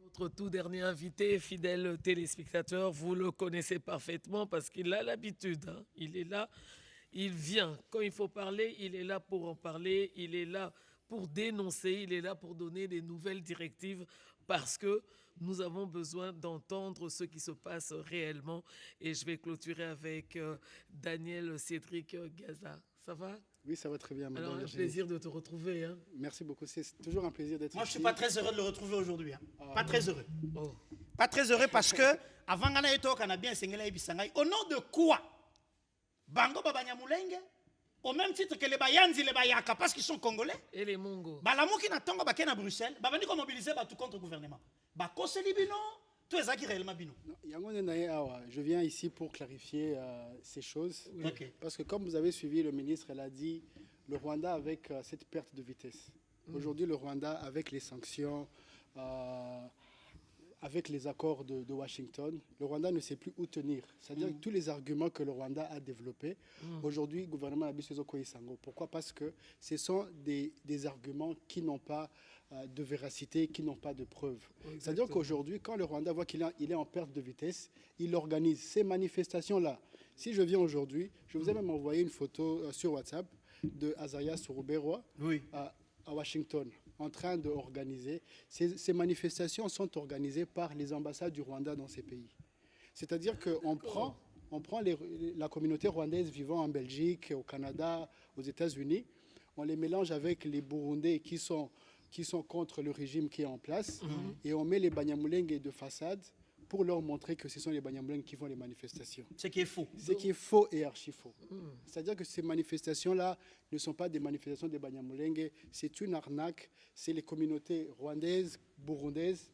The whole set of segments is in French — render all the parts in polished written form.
Votre tout dernier invité, fidèle téléspectateur, vous le connaissez parfaitement parce qu'il a l'habitude, hein. Il est là, il vient. Quand il faut parler, il est là pour en parler, il est là pour dénoncer, il est là pour donner des nouvelles directives parce que nous avons besoin d'entendre ce qui se passe réellement. Et je vais clôturer avec Daniel Cédric Gaza. Ça va? Oui, ça va très bien, madame. Alors, un Virginie. plaisir de te retrouver, hein. Merci beaucoup. C'est toujours un plaisir d'être ici. Moi, je ne suis pas très heureux de le retrouver aujourd'hui. Hein. Pas très heureux. Oh. Pas très heureux parce que, avant Gana Eto, on a bien Sengela Ibisangai, au nom de quoi Bango Babanyamulenge, au même titre que les Bayanzi, les Bayaka, parce qu'ils sont congolais. Et les Mongos. Balamu qui n'attend pas à Bruxelles, Babani comme mobiliser tout contre le gouvernement. Bakose Libino, tout est qui réellement Bino. Je viens ici pour clarifier ces choses. Oui. Okay. Parce que comme vous avez suivi, le ministre elle a dit le Rwanda avec cette perte de vitesse. Aujourd'hui, le Rwanda avec les sanctions, avec les accords de Washington, le Rwanda ne sait plus où tenir. C'est-à-dire que tous les arguments que le Rwanda a développés, aujourd'hui, le gouvernement a besoin de Sango. Pourquoi? Parce que ce sont des arguments qui n'ont pas de véracité, qui n'ont pas de preuves. C'est-à-dire qu'aujourd'hui, quand le Rwanda voit qu'il est en perte de vitesse, il organise ces manifestations-là. Si je viens aujourd'hui, je vous ai même envoyé une photo sur WhatsApp de Azaria Sourouberwa à Washington, en train d'organiser. Ces manifestations sont organisées par les ambassades du Rwanda dans ces pays. C'est-à-dire qu'on prend la communauté rwandaise vivant en Belgique, au Canada, aux États-Unis, on les mélange avec les Burundais qui sont contre le régime qui est en place, et on met les Banyamulenge de façade pour leur montrer que ce sont les Banyamulenge qui font les manifestations. Ce qui est faux. Ce qui est faux et archi faux. C'est-à-dire que ces manifestations-là ne sont pas des manifestations des Banyamulenge, c'est une arnaque, c'est les communautés rwandaises, burundaises,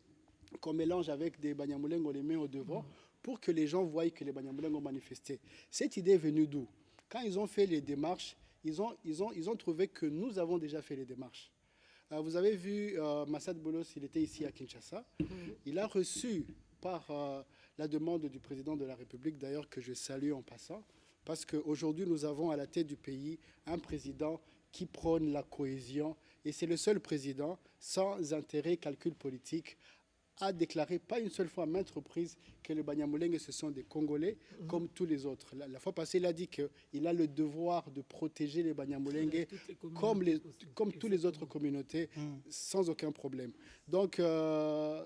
qu'on mélange avec des Banyamulenge, on les met au devant, pour que les gens voient que les Banyamulenge ont manifesté. Cette idée est venue d'où? Quand ils ont fait les démarches, ils ont trouvé que nous avons déjà fait les démarches. Vous avez vu Massad Boulos, il était ici à Kinshasa. Il a reçu par la demande du président de la République, d'ailleurs que je salue en passant, parce qu'aujourd'hui nous avons à la tête du pays un président qui prône la cohésion, et c'est le seul président sans intérêt, calcul politique, a déclaré pas une seule fois à maintes reprises que les Banyamulenge ce sont des Congolais comme tous les autres. La fois passée, il a dit qu'il a le devoir de protéger les Banyamulenge comme toutes les autres communautés sans aucun problème. Donc,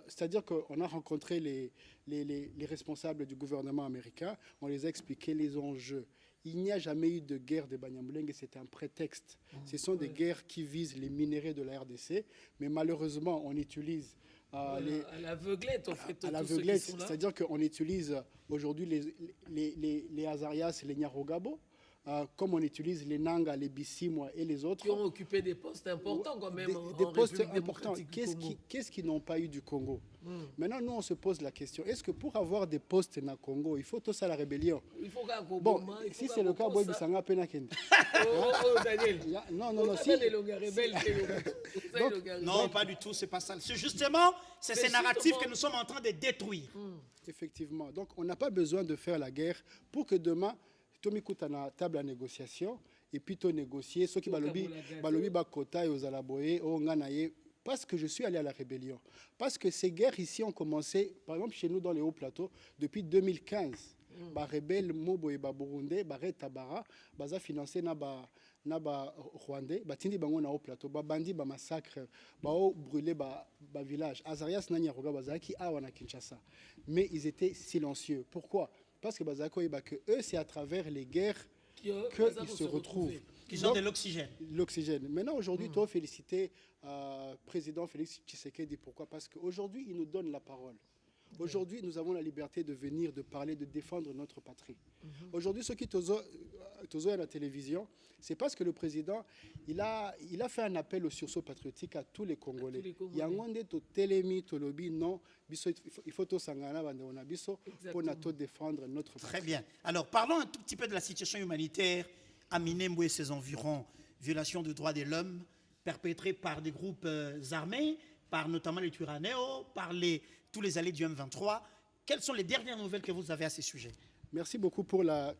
c'est-à-dire qu'on a rencontré les responsables du gouvernement américain, on les a expliqué les enjeux. Il n'y a jamais eu de guerre des Banyamulenge, c'est un prétexte. Ce sont des guerres qui visent les minéraux de la RDC, mais malheureusement, on utilise à l'aveuglette, en fait. À l'aveuglette, c'est-à-dire qu'on utilise aujourd'hui les Azarias, les Nyarogabo, comme on utilise les Nanga, les Bissimwa et les autres. Qui ont occupé des postes importants quand même. Des postes importants. Qu'est-ce qu'ils n'ont pas eu du Congo? Maintenant, nous, on se pose la question, est-ce que pour avoir des postes dans le Congo, il faut tout ça la rébellion? Il faut qu'à bon, si c'est le cas, Boy Bissanga Penakende. Daniel. Non, si. Non, pas du tout, c'est pas ça. C'est justement, c'est ces narratifs que nous sommes en train de détruire. Effectivement. Donc, on n'a pas besoin de faire la guerre pour que demain, Tomi Koutana table à négociation, et puis tu négocier, ceux qui balobi bakota et aux alaboye, au nganaye, parce que je suis allé à la rébellion. Parce que ces guerres ici ont commencé, par exemple chez nous dans les hauts plateaux, depuis 2015. Les rebelles Mobo et Burundais, les Tabara, ils ont financé na ba Rwandais, batindi bango na haut plateau, bandi ba massacre, ba brûler ba village. Azarias na Nyaroga bazaki awa na Kinshasa. Mais ils étaient silencieux. Pourquoi? Parce que eux, c'est à travers les guerres qu'ils se retrouvent. Qu'ils ont de l'oxygène. L'oxygène. Maintenant, aujourd'hui, tu dois féliciter le président Félix Tshisekedi. Pourquoi? Parce qu'aujourd'hui, il nous donne la parole. Aujourd'hui, nous avons la liberté de venir, de parler, de défendre notre patrie. Aujourd'hui, ceux qui sont à la télévision, c'est parce que le président, il a fait un appel au sursaut patriotique à tous les Congolais. Il y a un monde de télémi, tolobi, non, il faut tout sangana pour défendre notre patrie. Très bien. Alors, parlons un tout petit peu de la situation humanitaire à Minembwe et ses environs. Violation des droits de l'homme perpétrée par des groupes armés, par notamment les Twiranéo, par tous les alliés du M23. Quelles sont les dernières nouvelles que vous avez à ces sujets? Merci beaucoup pour la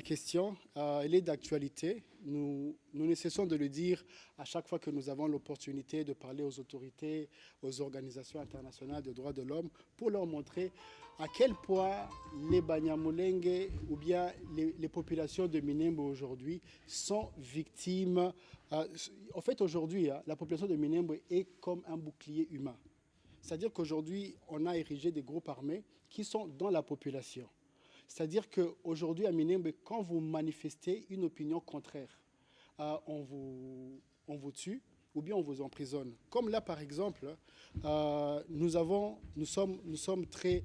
question. Elle est d'actualité. Nous ne cessons de le dire à chaque fois que nous avons l'opportunité de parler aux autorités, aux organisations internationales de droits de l'homme, pour leur montrer à quel point les Banyamulenge ou bien les populations de Minembwe aujourd'hui sont victimes. En fait, aujourd'hui, la population de Minembwe est comme un bouclier humain. C'est-à-dire qu'aujourd'hui, on a érigé des groupes armés qui sont dans la population. C'est-à-dire qu'aujourd'hui, à Minembwe, quand vous manifestez une opinion contraire, on vous tue ou bien on vous emprisonne. Comme là, par exemple, nous sommes très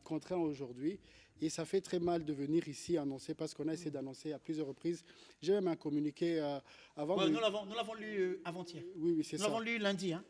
contraints aujourd'hui. Et ça fait très mal de venir ici annoncer, parce qu'on a essayé d'annoncer à plusieurs reprises. J'ai même un communiqué avant. Ouais, nous l'avons lu avant-hier. Oui, c'est ça. Nous l'avons lu lundi. Hein.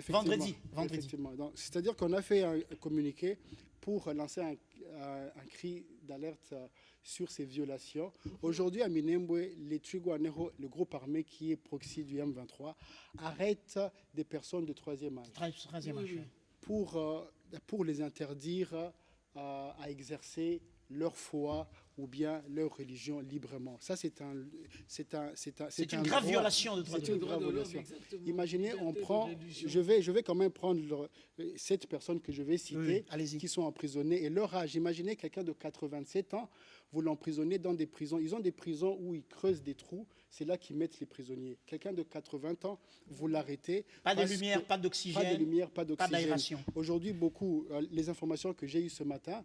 Vendredi. Effectivement. C'est-à-dire qu'on a fait un communiqué pour lancer un cri d'alerte sur ces violations. Aujourd'hui, à Minembwe, les Twigwanero, le groupe armé qui est proxy du M23, arrête des personnes de troisième âge. Troisième âge. Pour les interdire à exercer leur foi ou bien leur religion librement. Ça, c'est une grave violation de droits de l'homme. C'est une grave violation. Imaginez, je vais quand même prendre cette personne que je vais citer, qui sont emprisonnées, et leur âge. Imaginez quelqu'un de 87 ans, vous l'emprisonnez dans des prisons. Ils ont des prisons où ils creusent des trous, c'est là qu'ils mettent les prisonniers. Quelqu'un de 80 ans, vous l'arrêtez. Pas de lumière, pas d'oxygène. Pas de lumière, pas d'oxygène. Pas d'aération. Aujourd'hui, beaucoup, les informations que j'ai eues ce matin,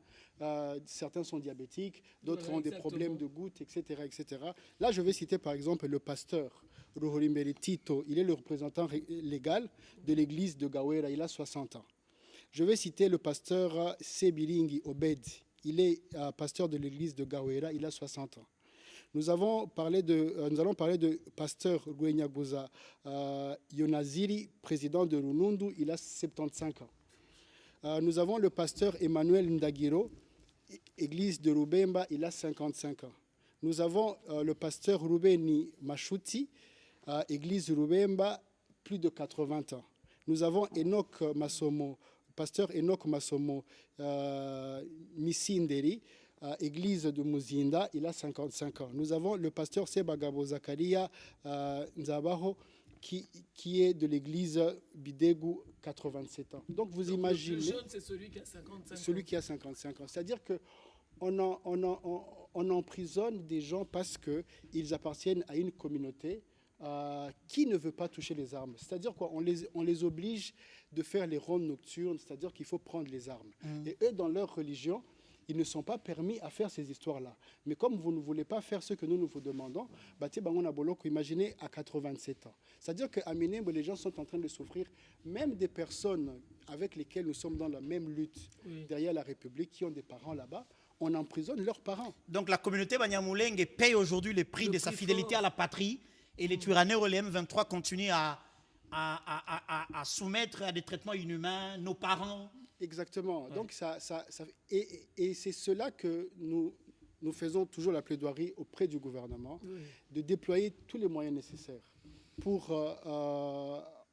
certains sont diabétiques, d'autres ont des problèmes de gouttes, etc., etc. Là, je vais citer par exemple le pasteur Ruhorimbere Tito. Il est le représentant légal de l'église de Gawera. Il a 60 ans. Je vais citer le pasteur Sebilingi Obed. Il est pasteur de l'église de Gawera. Il a 60 ans. Nous allons parler de pasteur Gwenyaguza Yonaziri, président de Runundu. Il a 75 ans. Nous avons le pasteur Emmanuel Ndagiro, église de Rubemba, il a 55 ans. Nous avons le pasteur Rubeni Mashuti, église de Rubemba, plus de 80 ans. Nous avons Enoch Masomo, pasteur Enoch Masomo Misinderi, église de Muzinda, il a 55 ans. Nous avons le pasteur Sebagabo Zakaria Nzabaho, qui est de l'église Bidegu, 87 ans. Donc vous imaginez... Le plus jeune, c'est celui qui a 55 ans. Celui qui a 55 ans. C'est-à-dire qu'on on emprisonne des gens parce qu'ils appartiennent à une communauté qui ne veut pas toucher les armes. C'est-à-dire quoi, on les oblige de faire les rondes nocturnes, c'est-à-dire qu'il faut prendre les armes. Et eux, dans leur religion, ils ne sont pas permis à faire ces histoires-là. Mais comme vous ne voulez pas faire ce que nous vous demandons, imaginez à 87 ans. C'est-à-dire qu'à Minembwe, les gens sont en train de souffrir, même des personnes avec lesquelles nous sommes dans la même lutte derrière la République, qui ont des parents là-bas, on emprisonne leurs parents. Donc la communauté Banyamulenge paye aujourd'hui le prix de sa fidélité à la patrie, et les Twigwanero et les M23 continuent à soumettre à des traitements inhumains nos parents. Exactement. Ouais. Donc et c'est cela que nous faisons toujours la plaidoirie auprès du gouvernement, de déployer tous les moyens nécessaires pour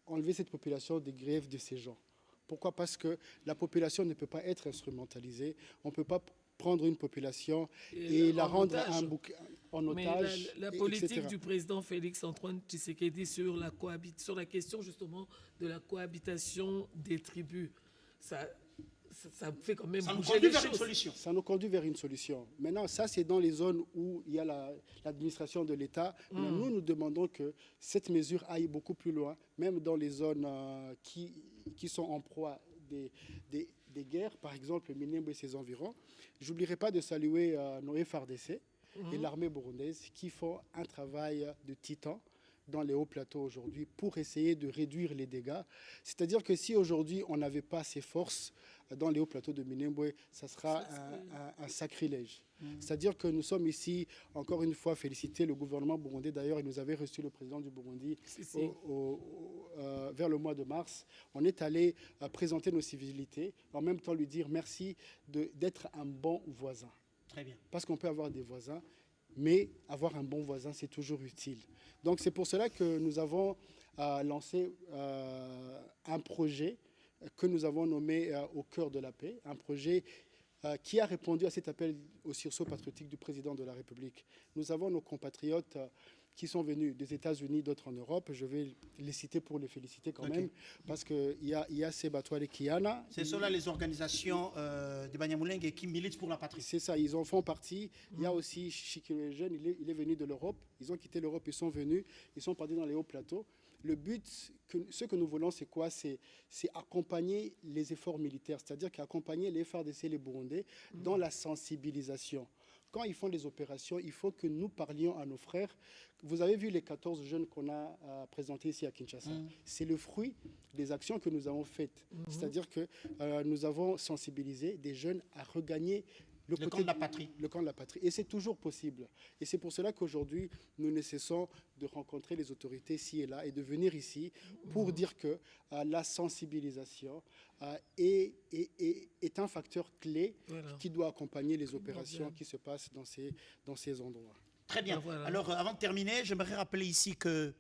enlever cette population des griefs de ces gens. Pourquoi? Parce que la population ne peut pas être instrumentalisée. On ne peut pas prendre une population et la rendre en otage. Mais la politique du président Félix-Antoine Tshisekedi sur la question justement de la cohabitation des tribus, ça fait quand même bouger les choses. Ça nous conduit vers une solution. Maintenant, ça, c'est dans les zones où il y a l'administration de l'État. Nous demandons que cette mesure aille beaucoup plus loin, même dans les zones qui sont en proie des guerres, par exemple Minembwe et ses environs. Je n'oublierai pas de saluer nos FARDC et l'armée burundaise qui font un travail de titan dans les hauts plateaux aujourd'hui pour essayer de réduire les dégâts. C'est-à-dire que si aujourd'hui on n'avait pas ces forces dans les hauts plateaux de Minembwe, ça sera un sacrilège. C'est-à-dire que nous sommes ici, encore une fois, féliciter le gouvernement burundais. D'ailleurs, il nous avait reçu le président du Burundi vers le mois de mars. On est allé présenter nos civilités, en même temps lui dire merci d'être un bon voisin. Très bien. Parce qu'on peut avoir des voisins, mais avoir un bon voisin, c'est toujours utile. Donc c'est pour cela que nous avons lancé un projet que nous avons nommé Au cœur de la paix, un projet qui a répondu à cet appel au sursaut patriotique du président de la République. Nous avons nos compatriotes qui sont venus des États-Unis, d'autres en Europe. Je vais les citer pour les féliciter quand même, parce qu'il y a Sebatouale Kiana. Ce sont là les organisations de Banyamulenge qui militent pour la patrie. C'est ça, ils en font partie. Il y a aussi Chikiré Jeune, il est venu de l'Europe. Ils ont quitté l'Europe, ils sont venus, ils sont partis dans les hauts plateaux. Le but, ce que nous voulons, c'est quoi? C'est accompagner les efforts militaires, c'est-à-dire qu'accompagner les FARDC et les Burundais dans la sensibilisation. Quand ils font les opérations, il faut que nous parlions à nos frères. Vous avez vu les 14 jeunes qu'on a présentés ici à Kinshasa. C'est le fruit des actions que nous avons faites. C'est-à-dire que nous avons sensibilisé des jeunes à regagner le camp de la patrie. Le camp de la patrie. Et c'est toujours possible. Et c'est pour cela qu'aujourd'hui, nous ne cessons de rencontrer les autorités ici et là et de venir ici pour dire que la sensibilisation est un facteur clé qui doit accompagner les opérations qui se passent dans ces endroits. Très bien. Alors, avant de terminer, j'aimerais rappeler ici que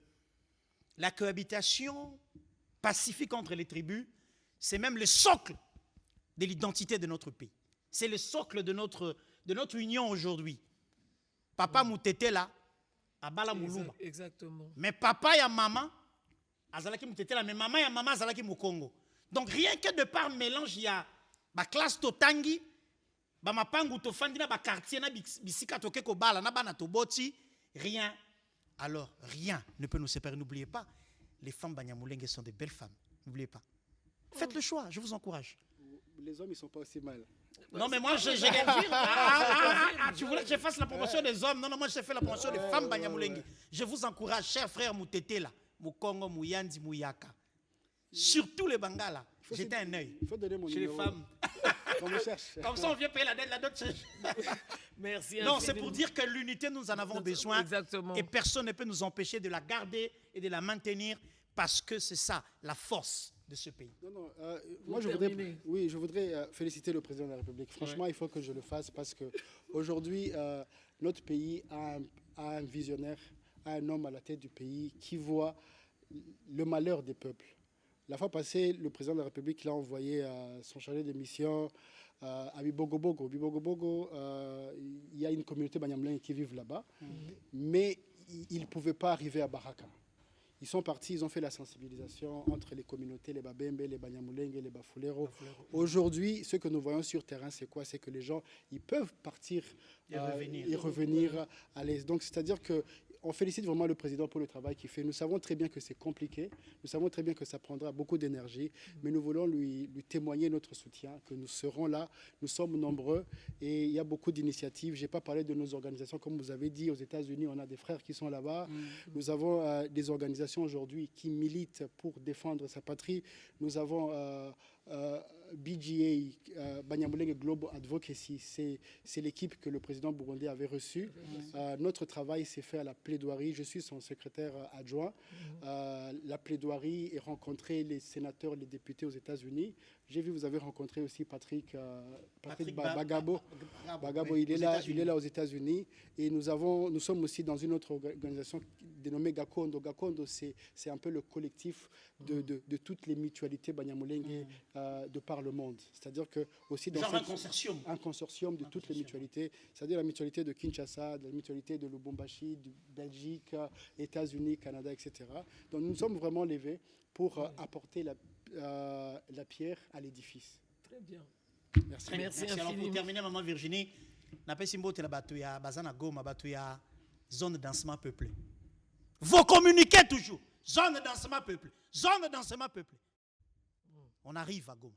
la cohabitation pacifique entre les tribus, c'est même le socle de l'identité de notre pays. C'est le socle de notre union aujourd'hui. Papa Moutete là, Abala Moulumba. Exactement. Mais papa et maman, Azalaki Moutete là, mais maman et maman Azalaki Moukongo. Donc rien que de par mélange, il y a ma classe Totangi, ma pangu Tofandi, ma quartier, na bisika Tokeko Bala, na bana Toboti, rien. Alors rien ne peut nous séparer. N'oubliez pas, les femmes Banyamulenge sont de belles femmes. N'oubliez pas. Faites le choix, je vous encourage. Les hommes, ils ne sont pas aussi mal. Non, mais moi, je tu voulais que je fasse la promotion des hommes. Non, moi, je fais la promotion des femmes Banyamulenge. Je vous encourage, chers frères Moutete là, Moukongo, Mouyandi, Mouyaka. Surtout les Bangala. J'étais un œil. Il faut donner mon chez les femmes. Comme ça, on vient payer la dot. Merci. Non, c'est pour dire que l'unité, nous en avons besoin. Exactement. Et personne ne peut nous empêcher de la garder et de la maintenir parce que c'est ça, la force de ce pays. Non, moi je voudrais féliciter le président de la République. Franchement, il faut que je le fasse parce qu'aujourd'hui, notre pays a un visionnaire, a un homme à la tête du pays qui voit le malheur des peuples. La fois passée, le président de la République l'a envoyé son chargé de mission à Bibogobogo. Bibogobogo, il y a une communauté Banyamulenge qui vit là-bas, mais il ne pouvait pas arriver à Baraka. Ils sont partis, ils ont fait la sensibilisation entre les communautés, les Babembe, les Banyamulenge, les Bafulero. Aujourd'hui, ce que nous voyons sur terrain, c'est quoi? C'est que les gens, ils peuvent partir et revenir à l'aise. Donc, c'est-à-dire que on félicite vraiment le président pour le travail qu'il fait. Nous savons très bien que c'est compliqué. Nous savons très bien que ça prendra beaucoup d'énergie. Mais nous voulons lui témoigner notre soutien, que nous serons là. Nous sommes nombreux et il y a beaucoup d'initiatives. Je n'ai pas parlé de nos organisations. Comme vous avez dit, aux États-Unis, on a des frères qui sont là-bas. Nous avons des organisations aujourd'hui qui militent pour défendre sa patrie. Nous avons BGA, Banyamulenge Global Advocacy, c'est l'équipe que le président burundais avait reçue. Notre travail s'est fait à la plaidoirie. Je suis son secrétaire adjoint. La plaidoirie et rencontrer les sénateurs, les députés aux États-Unis. J'ai vu, vous avez rencontré aussi Patrick Bagabo. Bagabo, il est là aux États-Unis. Et nous sommes aussi dans une autre organisation dénommée Gakondo. Gakondo, c'est un peu le collectif de toutes les mutualités Banyamulenge de par le monde. C'est-à-dire que aussi dans un consortium de toutes les mutualités, c'est-à-dire la mutualité de Kinshasa, la mutualité de Lubumbashi, de Belgique, États-Unis, Canada, etc. Donc nous sommes vraiment levés pour apporter la pierre à l'édifice. Très bien. Merci. Alors pour terminer, maman Virginie, n'a pas simboté la batouya, bazana goma batouya, zone de dansement peuplé. Vous communiquez toujours. Zone de dansement peuplé. Zone de dansement peuplé. On arrive à Goma.